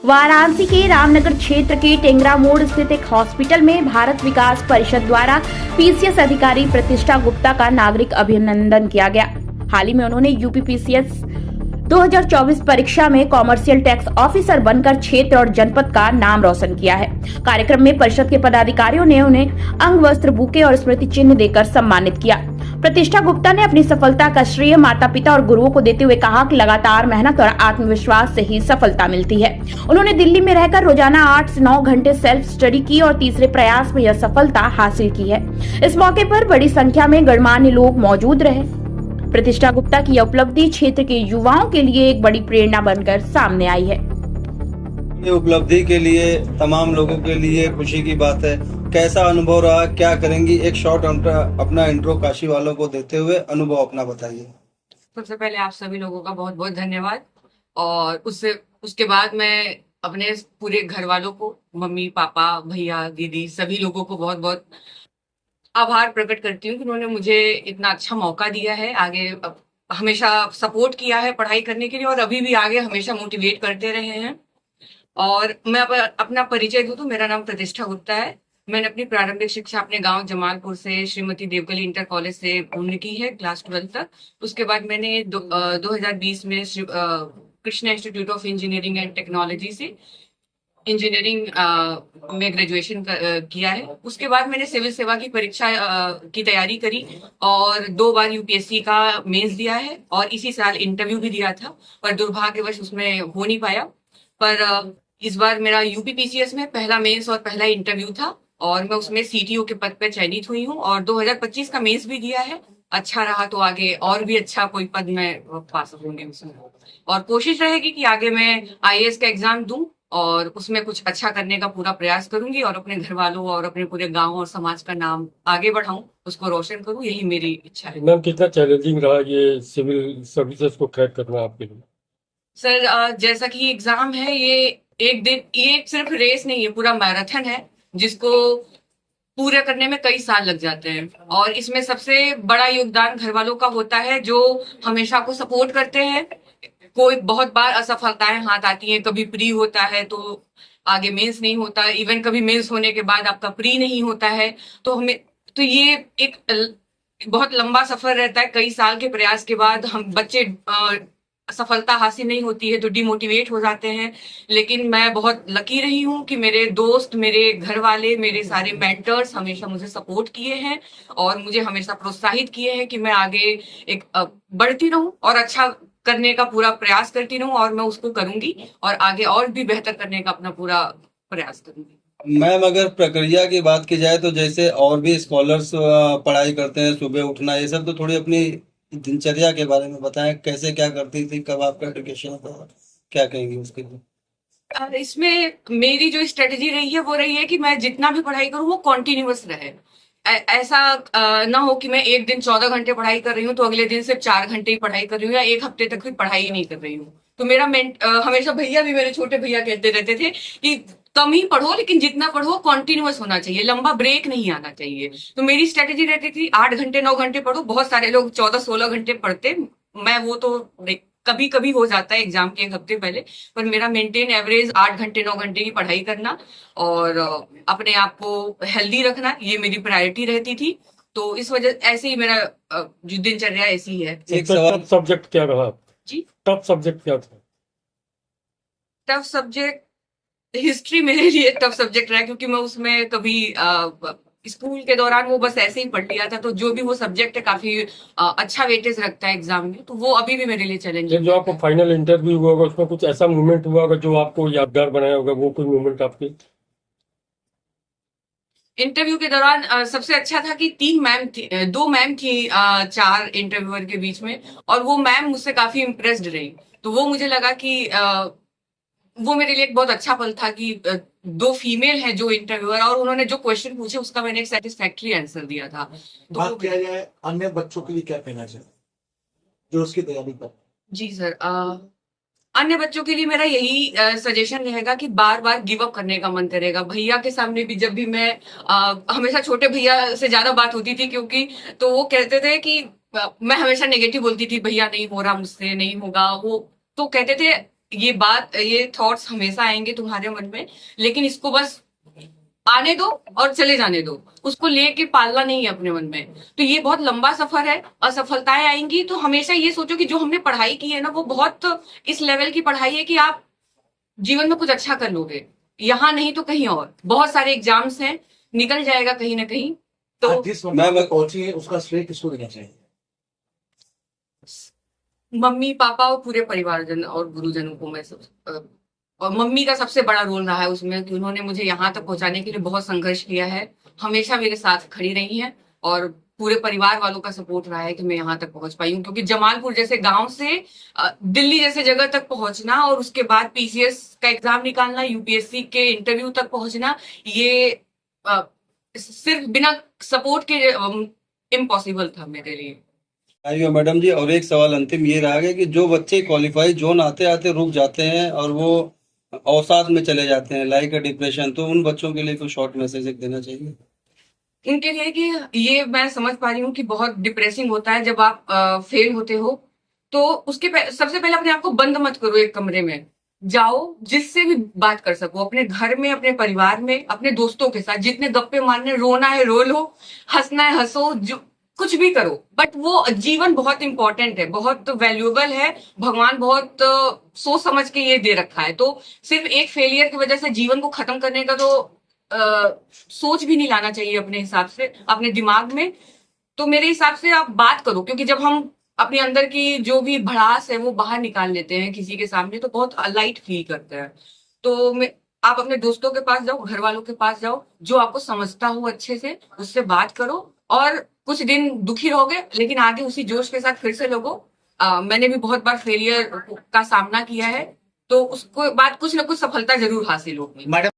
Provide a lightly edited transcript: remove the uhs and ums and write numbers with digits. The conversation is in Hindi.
वाराणसी के रामनगर क्षेत्र के टेंगरा मोड़ स्थित एक हॉस्पिटल में भारत विकास परिषद द्वारा पीसीएस अधिकारी प्रतिष्ठा गुप्ता का नागरिक अभिनंदन किया गया। हाल ही में उन्होंने यूपी पीसीएस 2024 परीक्षा में कॉमर्शियल टैक्स ऑफिसर बनकर क्षेत्र और जनपद का नाम रोशन किया है। कार्यक्रम में परिषद के पदाधिकारियों ने उन्हें अंग वस्त्र बुके और स्मृति चिन्ह देकर सम्मानित किया। प्रतिष्ठा गुप्ता ने अपनी सफलता का श्रेय माता पिता और गुरुओं को देते हुए कहा कि लगातार मेहनत और आत्मविश्वास से ही सफलता मिलती है। उन्होंने दिल्ली में रहकर रोजाना 8 से 9 घंटे सेल्फ स्टडी की और तीसरे प्रयास में यह सफलता हासिल की है। इस मौके पर बड़ी संख्या में गणमान्य लोग मौजूद रहे। प्रतिष्ठा गुप्ता की यह उपलब्धि क्षेत्र के युवाओं के लिए एक बड़ी प्रेरणा बनकर सामने आई है। ये उपलब्धि के लिए तमाम लोगों के लिए खुशी की बात है। कैसा अनुभव रहा, क्या करेंगी? एक शॉर्ट अपना इंट्रो काशी वालों को देते हुए अनुभव अपना बताइए। सबसे पहले आप सभी लोगों का बहुत बहुत धन्यवाद। और उसके बाद मैं अपने पूरे घर वालों को, मम्मी पापा भैया दीदी सभी लोगों को बहुत बहुत आभार प्रकट करती हूँ कि उन्होंने मुझे इतना अच्छा मौका दिया है। आगे हमेशा सपोर्ट किया है पढ़ाई करने के लिए और अभी भी आगे हमेशा मोटिवेट करते रहे हैं। और मैं अपना परिचय दूं तो मेरा नाम प्रतिष्ठा गुप्ता है। मैंने अपनी प्रारंभिक शिक्षा अपने गांव जमालपुर से श्रीमती देवकली इंटर कॉलेज से पूर्ण की है, क्लास 12 तक। उसके बाद मैंने 2020 में Krishna institute of engineering and technology से इंजीनियरिंग में ग्रेजुएशन किया है। उसके बाद मैंने सिविल सेवा की परीक्षा की तैयारी करी और 2 बार यूपीएससी का मेंस दिया है और इसी साल इंटरव्यू भी दिया था, पर दुर्भाग्यवश उसमें हो नहीं पाया। पर इस बार मेरा यूपी पीसीएस में पहला मेंस और पहला इंटरव्यू था और मैं उसमें सीटीओ के पद पर चयनित हुई हूँ और 2025 का मेंस भी दिया है। अच्छा रहा तो आगे और भी अच्छा कोई पद मैं पा सकूंगी उसमें, और कोशिश रहेगी कि आगे मैं आईएएस का एग्जाम दूं और उसमें कुछ अच्छा करने का पूरा प्रयास करूंगी और अपने घर वालों और अपने पूरे गांव और समाज का नाम आगे बढ़ाऊं, उसको रोशन करूं, यही मेरी इच्छा है। मैम, कितना चैलेंजिंग रहा ये सिविल सर्विसेज को क्रैक करना आपके लिए? सर, जैसा कि एग्जाम है, ये सिर्फ रेस नहीं है, पूरा मैराथन है जिसको पूरा करने में कई साल लग जाते हैं। और इसमें सबसे बड़ा योगदान घर वालों का होता है जो हमेशा आपको सपोर्ट करते हैं। कोई बहुत बार असफलताएं हाथ आती हैं, कभी प्री होता है तो आगे मेंस नहीं होता, इवन कभी मेंस होने के बाद आपका प्री नहीं होता है। तो ये एक बहुत लंबा सफर रहता है। कई साल के प्रयास के बाद हम बच्चे सफलता हासिल नहीं होती है तो डिमोटिवेट हो जाते हैं। लेकिन मैं बहुत लकी रही हूँ कि मेरे दोस्त, मेरे घर वाले, मेरे सारे मेंटर्स हमेशा मुझे सपोर्ट किए हैं और मुझे हमेशा प्रोत्साहित किए हैं कि मैं आगे एक बढ़ती रहूं और अच्छा करने का पूरा प्रयास करती रहूं, और मैं उसको करूंगी और आगे और भी बेहतर करने का अपना पूरा प्रयास करूंगी। मैम, अगर प्रक्रिया की बात की जाए तो जैसे और भी स्कॉलर्स पढ़ाई करते हैं, सुबह उठना, ये सब, तो थोड़ी अपनी दिनचर्या के बारे में बताएं। कैसे क्या करती थी, कब आपका एजुकेशन था, क्या कहेंगी उसके लिए? इसमें मेरी जो स्ट्रेटेजी रही है वो रही है कि मैं जितना भी पढ़ाई करूं वो कॉन्टिन्यूअस रहे। ऐसा ना हो कि मैं एक दिन 14 घंटे पढ़ाई कर रही हूँ तो अगले दिन सिर्फ 4 घंटे ही पढ़ाई कर रही हूँ या एक हफ्ते तक भी पढ़ाई ही नहीं कर रही हूँ। तो मेरा हमेशा भैया भी, मेरे छोटे भैया कहते रहते थे कि कम ही पढ़ो लेकिन जितना पढ़ो कॉन्टिन्यूअस होना चाहिए, लंबा ब्रेक नहीं आना चाहिए। तो मेरी स्ट्रेटेजी रहती थी 8 घंटे 9 घंटे पढ़ो। बहुत सारे लोग 14-16 घंटे पढ़ते, मैं वो तो कभी कभी हो जाता है एग्जाम के एक हफ्ते पहले, पर मेरा मेंटेन एवरेज 8 घंटे 9 घंटे की पढ़ाई करना और अपने आप को हेल्दी रखना, ये मेरी प्रायोरिटी रहती थी। तो इस वजह ऐसे ही मेरा जो दिनचर्या ऐसी है। एक सवाल, टफ सब्जेक्ट क्या रहा जी? टफ सब्जेक्ट क्या था? टफ सब्जेक्ट हिस्ट्री मेरे लिए टफ सब्जेक्ट रहा, क्योंकि मैं उसमें कभी स्कूल के दौरान वो बस ऐसे ही पढ़ लिया था। तो जो भी वो सब्जेक्ट है काफी अच्छा वेटेज रखता है एग्जाम में, तो वो अभी भी मेरे लिए चैलेंजिंग। जो आपको फाइनल इंटरव्यू हुआ होगा उसमें कुछ ऐसा मूवमेंट हुआ होगा जो आपको यादगार बनाया होगा, वो कोई मूवमेंट आपकी? इंटरव्यू के दौरान सबसे अच्छा था कि 2 मैम थी 4 इंटरव्यूअर के बीच में, और वो मैम मुझसे काफी इम्प्रेस्ड रही। तो वो मुझे लगा कि वो मेरे लिए एक बहुत अच्छा पल था कि 2 फीमेल हैं जो इंटरव्यूअर, और उन्होंने जो क्वेश्चन पूछे उसका मैंने एक सेटिस्फैक्टरी आंसर दिया था। बात किया जाए अन्य बच्चों के लिए क्या कहना चाहिए जो उसकी तैयारी कर? जी सर, अन्य बच्चों के लिए मेरा यही सजेशन रहेगा कि बार बार गिव अप करने का मन करेगा। भैया के सामने भी जब भी मैं हमेशा छोटे भैया से ज्यादा बात होती थी, क्योंकि तो वो कहते थे कि मैं हमेशा नेगेटिव बोलती थी, भैया नहीं हो रहा मुझसे, नहीं होगा। वो तो कहते थे ये थॉट्स हमेशा आएंगे तुम्हारे मन में, लेकिन इसको बस आने दो और चले जाने दो, उसको लेके पालना नहीं है अपने मन में। तो ये बहुत लंबा सफर है, असफलताएं आएंगी तो हमेशा ये सोचो कि जो हमने पढ़ाई की है ना वो बहुत इस लेवल की पढ़ाई है कि आप जीवन में कुछ अच्छा कर लोगे, यहाँ नहीं तो कहीं और। बहुत सारे एग्जाम्स हैं, निकल जाएगा कहीं ना कहीं। तो आज जिस मुकाम पे पहुंची है उसका श्रेय किसको देना चाहिए? मम्मी पापा और पूरे परिवारजन और गुरुजनों को मैं सब, और मम्मी का सबसे बड़ा रोल रहा है उसमें कि उन्होंने मुझे यहाँ तक पहुंचाने के लिए बहुत संघर्ष किया है, हमेशा मेरे साथ खड़ी रही हैं, और पूरे परिवार वालों का सपोर्ट रहा है कि मैं यहाँ तक पहुंच पाई हूँ। क्योंकि जमालपुर जैसे गांव से दिल्ली जैसे जगह तक पहुंचना और उसके बाद पीसीएस का एग्जाम निकालना, यूपीएससी के इंटरव्यू तक पहुंचना, ये सिर्फ बिना सपोर्ट के इम्पॉसिबल था मेरे लिए। आइए मैडम जी, और एक सवाल अंतिम ये रहा कि जो बच्चे क्वालिफाई जोन आते आते रुक जाते हैं और वो अवसाद में चले जाते हैं, लाइक डिप्रेशन, तो उन बच्चों के लिए कोई शॉर्ट मैसेज देना चाहिए उनके लिए? कि ये मैं समझ पा रही हूँ कि बहुत डिप्रेसिंग होता है जब आप फेल होते हो, तो उसके सबसे पहले अपने आप को बंद मत करो, एक कमरे में जाओ, जिससे भी बात कर सको, अपने घर में, अपने परिवार में, अपने दोस्तों के साथ, जितने गप्पे मारने, रोना है रो लो, हंसना है हंसो, जो कुछ भी करो, बट वो जीवन बहुत इंपॉर्टेंट है, बहुत वैल्यूएबल है, भगवान बहुत सोच समझ के ये दे रखा है। तो सिर्फ एक फेलियर की वजह से जीवन को खत्म करने का तो सोच भी नहीं लाना चाहिए अपने हिसाब से, अपने दिमाग में। तो मेरे हिसाब से आप बात करो, क्योंकि जब हम अपने अंदर की जो भी भड़ास है वो बाहर निकाल लेते हैं किसी के सामने, तो बहुत लाइट फील करते हैं। तो आप अपने दोस्तों के पास जाओ, घर वालों के पास जाओ, जो आपको समझता हो अच्छे से, उससे बात करो, और कुछ दिन दुखी रहोगे लेकिन आगे उसी जोश के साथ फिर से लगो। मैंने भी बहुत बार फेलियर का सामना किया है, तो उसको बाद कुछ ना कुछ सफलता जरूर हासिल होगी। मैडम